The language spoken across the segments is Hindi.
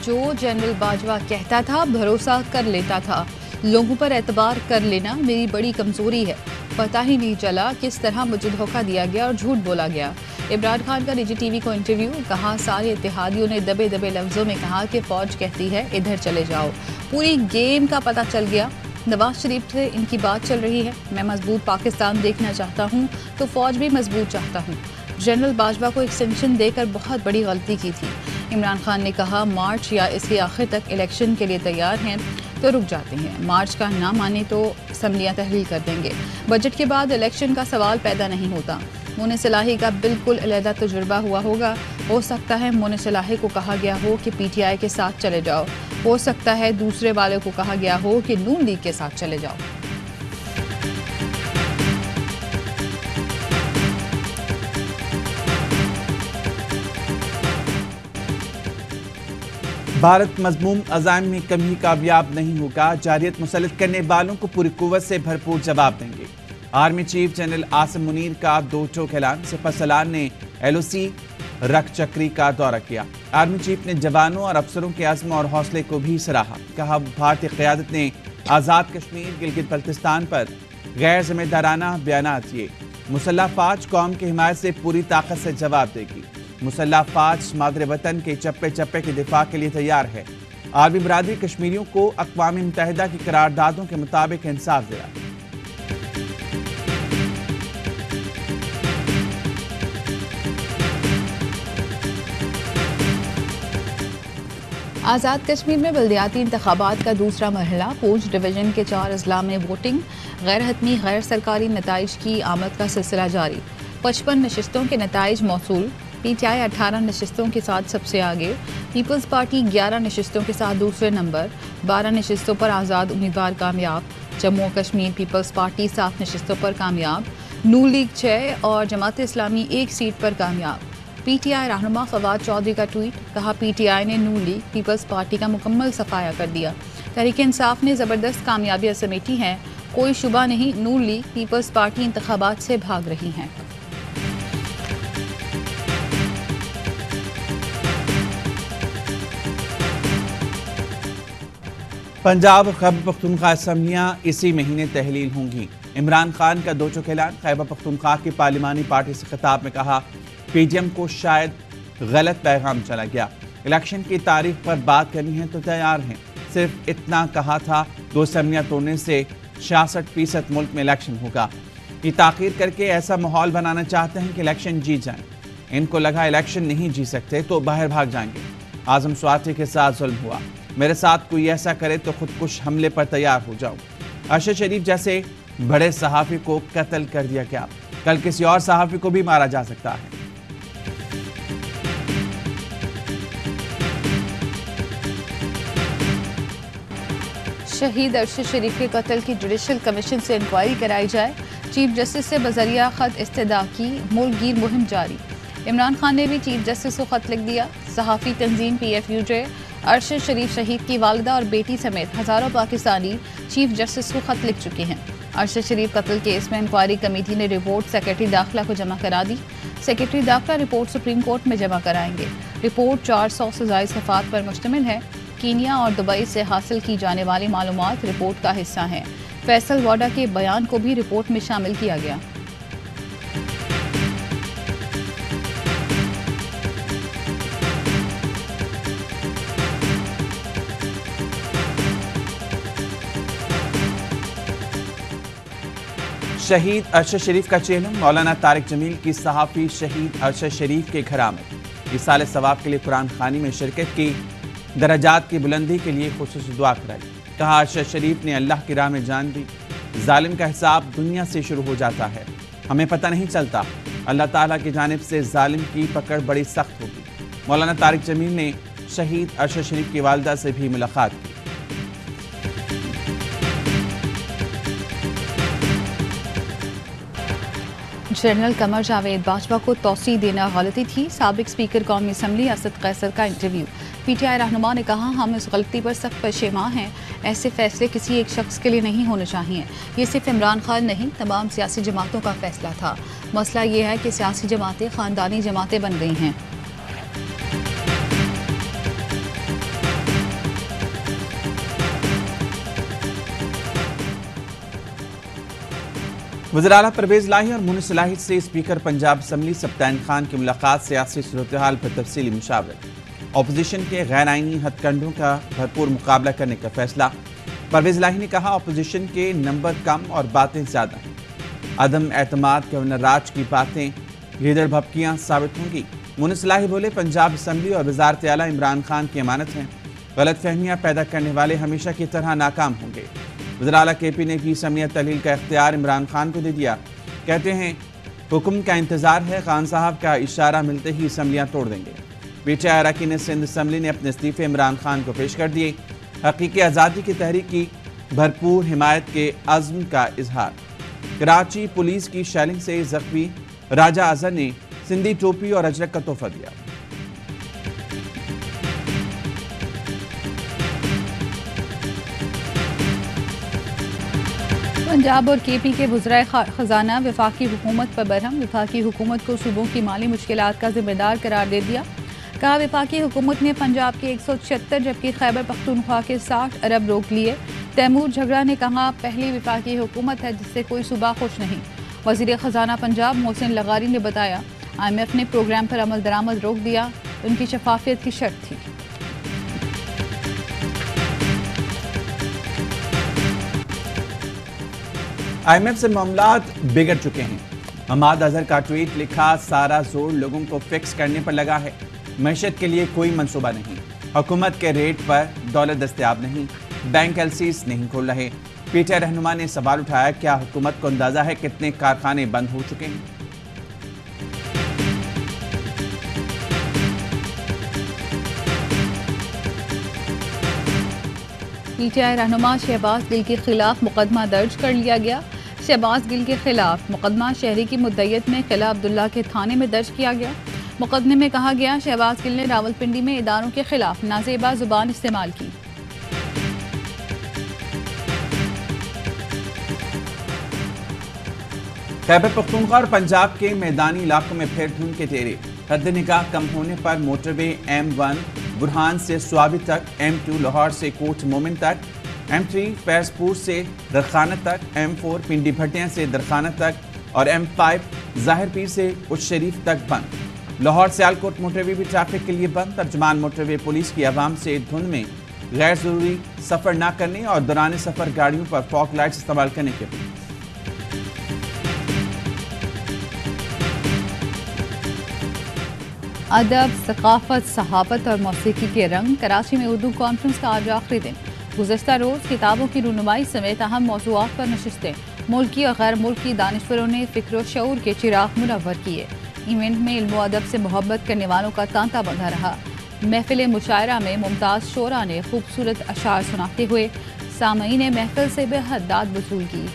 जो जनरल बाजवा कहता था भरोसा कर लेता था। लोगों पर एतबार कर लेना मेरी बड़ी कमजोरी है। पता ही नहीं चला किस तरह मुझे धोखा दिया गया और झूठ बोला गया। इमरान खान का निजी टीवी को इंटरव्यू। कहा सारे इत्तेहादियों ने दबे दबे लफ्जों में कहा कि फौज कहती है इधर चले जाओ। पूरी गेम का पता चल गया। नवाज शरीफ से इनकी बात चल रही है। मैं मजबूत पाकिस्तान देखना चाहता हूँ तो फौज भी मजबूत चाहता हूँ। जनरल बाजवा को एक्सटेंशन देकर बहुत बड़ी गलती की थी। इमरान खान ने कहा मार्च या इसके आखिर तक इलेक्शन के लिए तैयार हैं तो रुक जाते हैं। मार्च का ना माने तो असम्बलियाँ तहलील कर देंगे। बजट के बाद इलेक्शन का सवाल पैदा नहीं होता। मोने सलाही का बिल्कुल अलहदा तजुर्बा हुआ होगा। हो सकता है मोने सलाही को कहा गया हो कि पीटीआई के साथ चले जाओ। हो सकता है दूसरे वाले को कहा गया हो कि नून लीग के साथ चले जाओ। भारत मजमूम अज़ाइम में कभी कामयाब नहीं होगा। जारियत मुसल्लत करने वालों को पूरी कुव्वत से भरपूर जवाब देंगे। Army chief general Asim Munir का दो टोक ऐलान। सिपहसालार ने LOC रख चक्री का दौरा किया। आर्मी चीफ ने जवानों और अफसरों के अज़्म और हौसले को भी सराहा। कहा भारतीय क़यादत ने आज़ाद कश्मीर गिलगित बल्तिस्तान पर गैर जिम्मेदाराना बयानात दिए। मुसल्लह फ़ौज कौम की हिमायत से पूरी ताकत से जवाब देगी। मुसल्लह फ़ौज मादरे वतन के चप्पे चप्पे के दिफा के लिए तैयार है। आर्मी बरादरी कश्मीरियों को अक़वाम मुत्तहिदा की करारदादों के मुताबिक इंसाफ दिला। आज़ाद कश्मीर में बल्दियाती इंतखाबात का दूसरा मरहला। पूंछ डिवीज़न के 4 अजला में वोटिंग। गैर हतमी गैर सरकारी नताइज की आमद का सिलसिला जारी। 55 नशिस्तों के नताइज मौसूल। PTI 18 नशिस्तों के साथ सबसे आगे। पीपल्स पार्टी 11 नशिस्तों के साथ दूसरे नंबर। 12 नशिस्तों पर आज़ाद उम्मीदवार कामयाब। जम्मू और कश्मीर पीपल्स पार्टी 7 नशिस्तों पर कामयाब। नून लीग 6 और जमात इस्लामी 1 सीट पर कामयाब। PTI रहनुमा फवाद चौधरी का ट्वीट। कहा PTI ने नून लीग पीपल्स पार्टी का मुकम्मल सफाया कर दिया। तहरीक इंसाफ ने ज़बरदस्त कामयाबियाँ समेटी हैं। कोई शुबा नहीं नून लीग पीपल्स पार्टी इंतखाबात से भाग रही हैं। पंजाब खैबर पख्तूनख्वा असम्बलियाँ इसी महीने तहलील होंगी। इमरान खान का दो टोक ऐलान। खैबर पख्तूनख्वा की पार्लिमानी पार्टी से खिताब में कहा PDM को शायद गलत पैगाम चला गया। इलेक्शन की तारीख पर बात करनी है तो तैयार हैं। सिर्फ इतना कहा था 2 असम्बलियाँ तोड़ने से 66% मुल्क में इलेक्शन होगा। ये ताख़ीर करके ऐसा माहौल बनाना चाहते हैं कि इलेक्शन जीत जाएं। इनको लगा इलेक्शन नहीं जीत सकते तो बाहर भाग जाएंगे। आज़म स्वाति के साथ जुल्म हुआ। मेरे साथ कोई ऐसा करे तो खुदकुश हमले पर तैयार हो जाऊं। अरशद शरीफ जैसे बड़े सहाफ़ी को कत्ल कर दिया गया। कल किसी और सहाफ़ी को भी मारा जा सकता है। शहीद अरशद शरीफ के कत्ल की जुडिशल कमीशन से इंक्वायरी कराई जाए। चीफ जस्टिस से बजरिया खत इस्तदा की। मुल्क गिर मुहिम जारी। इमरान खान ने भी चीफ जस्टिस को खत लिख दिया। सहाफ़ी तंजीम PFUJ अरशद शरीफ शहीद की वालिदा और बेटी समेत हज़ारों पाकिस्तानी चीफ जस्टिस को खत लिख चुके हैं। अरशद शरीफ कत्ल केस में इंक्वायरी कमेटी ने रिपोर्ट सेक्रेटरी दाखिला को जमा करा दी। सेक्रेटरी दाखिला रिपोर्ट सुप्रीम कोर्ट में जमा कराएंगे। रिपोर्ट 400 से ज़ायद सफ़ात पर मुश्तमिल है। कीनिया और दुबई से हासिल की जाने वाली मालूमात रिपोर्ट का हिस्सा हैं। फैसल वाडा के बयान को भी रिपोर्ट में शामिल किया गया। शहीद अरशद शरीफ का चेहरा। मौलाना तारिक जमील की सहाफ़ी शहीद अरशद शरीफ के घर आमद। इसाले सवाब के लिए कुरान खानी में शिरकत की। दराजात की बुलंदी के लिए खुसूसी दुआ कराई। कहा अरशद शरीफ ने अल्लाह की राह में जान दी। जालिम का हिसाब दुनिया से शुरू हो जाता है, हमें पता नहीं चलता। अल्लाह ताला की जानिब से जालिम की पकड़ बड़ी सख्त होगी। मौलाना तारिक जमील ने शहीद अरशद शरीफ की वालिदा से भी मुलाकात की। जनरल कमर जावेद बाजवा को तौसी देना गलती थी। साबिक स्पीकर कौमी असम्बली असद कैसर का इंटरव्यू। PTI रहनुमा ने कहा हम इस गलती पर सख्त पशेमां हैं। ऐसे फैसले किसी एक शख्स के लिए नहीं होने चाहिए। ये सिर्फ इमरान खान नहीं तमाम सियासी जमातों का फैसला था। मसला ये है कि सियासी जमातें ख़ानदानी जमातें बन गई हैं। वज़ीर आला परवेज़ इलाही और मुनीस इलाही से स्पीकर पंजाब असम्बली सब्तान खान की मुलाकात सियासी सूरत-ए-हाल पर तफसीली मुशावरत। अपोजिशन के गैर आइनी हथकंडों का भरपूर मुकाबला करने का फैसला। परवेज़ इलाही ने कहा, अपोजिशन के नंबर कम और बातें ज़्यादा हैं। अदम एतमाद गवर्नर राज की बातें लीडर भपकियाँ साबित होंगी। मुनीस इलाही बोले, पंजाब असम्बली और वज़ारत आला इमरान खान की अमानत हैं। गलत फहमियाँ पैदा करने वाले हमेशा की तरह नाकाम होंगे। वज़ीर आला KP ने भी असम्बलियत तहलील का इख्तियार इमरान खान को दे दिया। कहते हैं, हुक्म का इंतज़ार है, खान साहब का इशारा मिलते ही असम्बलियाँ तोड़ देंगे। PTI अरकान सिंध असम्बली ने अपने इस्तीफ़े इमरान खान को पेश कर दिए। हकीकी आज़ादी की तहरीक की भरपूर हिमायत के अज़्म का इजहार। कराची पुलिस की शेलिंग से जख्मी राजा अजहर ने सिंधी टोपी और अजरक का तोहफा दिया। पंजाब और KP के वज़राए ख़जाना वफाकी हुकूमत पर बरहम। वफाकी हुकूमत को सूबों की माली मुश्किलात का जिम्मेदार करार दे दिया। कहा, वफाकी हुकूमत ने पंजाब के 176 जबकि खैबर पख्तूनख्वा के 60 अरब रोक लिए। तैमूर झगड़ा ने कहा, पहली वफाकी हुकूमत है जिससे कोई सूबा खुश नहीं। वज़ीर ख़जाना पंजाब मोहसिन लगारी ने बताया, IMF ने प्रोग्राम पर अमल दरामद रोक दिया, उनकी शफाफियत की शर्त थी। IMF से मामलात बिगड़ चुके हैं। हमाद अजहर का ट्वीट लिखा, सारा जोर लोगों को फिक्स करने पर लगा है, मैशत के लिए कोई मंसूबा नहीं। हुकूमत के रेट पर दौलत दस्तयाब नहीं, बैंक LCs नहीं खोल रहे। PTI रहनुमा ने सवाल उठाया, क्या हुकूमत को अंदाजा है कितने कारखाने बंद हो चुके हैं? PTI रहनुमा शहबाज गिल के खिलाफ मुकदमा दर्ज कर लिया गया। शहबाज गिल के खिलाफ मुकदमा शहरी की मुद्दत में किला अब्दुल्ला के थाने में दर्ज किया गया। मुकदमे में कहा गया, शहबाज गिल ने रावलपिंडी में इदारों के खिलाफ नाजेबा जुबान इस्तेमाल की। खैबर पख्तूनख्वा और पंजाब के मैदानी इलाकों में फिर धुंध के तेरे। हद निगाह कम होने पर मोटरवे M1 बुरहान से स्वाबी तक, M2 लाहौर से कोट मोमिन तक, M3 फैजपुर से दरखाना तक, M4 पिंडी भटिया से दरखाना तक और M5 जाहिर पीर से उच्च शरीफ तक बंद। लाहौर से आलकोट मोटरवे भी ट्रैफिक के लिए बंद। तर्जुमान मोटरवे पुलिस की आवाम से धुंध में गैर जरूरी सफर न करने और दौरान सफर गाड़ियों पर फॉग लाइट्स इस्तेमाल करने की अपील। अदब, सकाफत, सहाफत और मौसीकी के रंग। कराची में उर्दू कॉन्फ्रेंस का आज आखिरी दिन। गुज़श्ता रोज़ किताबों की रुनुमाई समेत अहम मौज़ूआत पर नशिस्तें। मुल्की और गैर मुल्की दानिश्वरों ने फ़िक्र व शऊर के चिराग मुनव्वर किए। इवेंट में इल्म व अदब से मोहब्बत करने वालों का तांता बंधा रहा। महफिल मुशायरा में मुमताज़ शोरा ने खूबसूरत अशार सुनाते हुए सामईन महफिल से बेहद दाद वसूल की।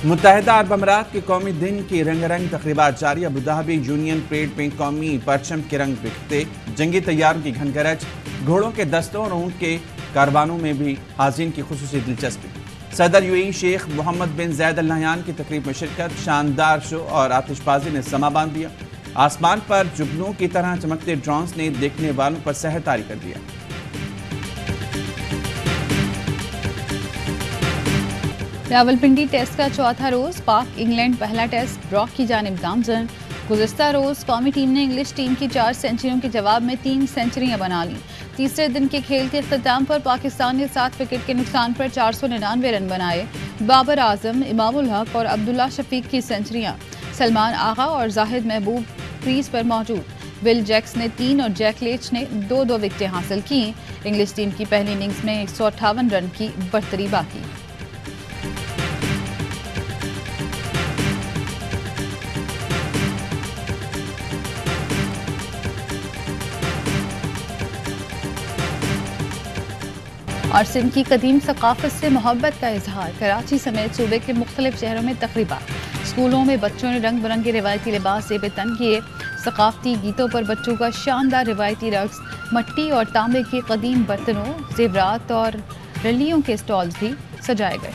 मुत्तहिदा अरब अमीरात के कौमी दिन की रंगारंग तकरीबात जारी। अबूधाबी यूनियन परेड में कौमी परचम के रंग बिखरते, जंगी तैयारों की घनगरज, घोड़ों के दस्तों और ऊँट के कारवानों में भी हाज़रीन की खुसूसी दिलचस्पी। सदर UAE शेख मोहम्मद बिन ज़ायद अल नहयान की तकरीब में शिरकत, शानदार शो और आतिशबाजी ने समा बांध दिया। आसमान पर जुगनू की तरह चमकते ड्रोन्स ने देखने वालों पर सहर तारी कर दिया। रावलपिंडी टेस्ट का चौथा रोज। पाक इंग्लैंड पहला टेस्ट ड्रॉ की जानिब गामजन। गुज़श्ता रोज कौमी टीम ने इंग्लिश टीम की 4 सेंचुरियों के जवाब में 3 सेंचुरियां बना लीं। तीसरे दिन के खेल के इख्तिताम पर पाकिस्तान ने 7 विकेट के नुकसान पर 499 रन बनाए। बाबर आजम, इमामुल हक और अब्दुल्ला शफीक की सेंचुरियां। सलमान आगा और जाहिद महबूब क्रीज पर मौजूद। विल जैक्स ने 3 और जैक लेच ने 2-2 विकेटें हासिल की। इंग्लिश टीम की पहली इनिंग्स में 158 रन की बढ़तरी बाकी। और सिंध की कदीम सकाफत से मोहब्बत का इजहार। कराची समेत सूबे के मुख्तलिफ शहरों में तकरीबात। स्कूलों में बच्चों ने रंग बिरंगे रिवायती लिबास से बेतन किए। सकाफती गीतों पर बच्चों का शानदार रिवायती रक्स। मट्टी और तांबे के कदीम बर्तनों, जेवरात और रलियों के स्टॉल्स भी सजाए गए।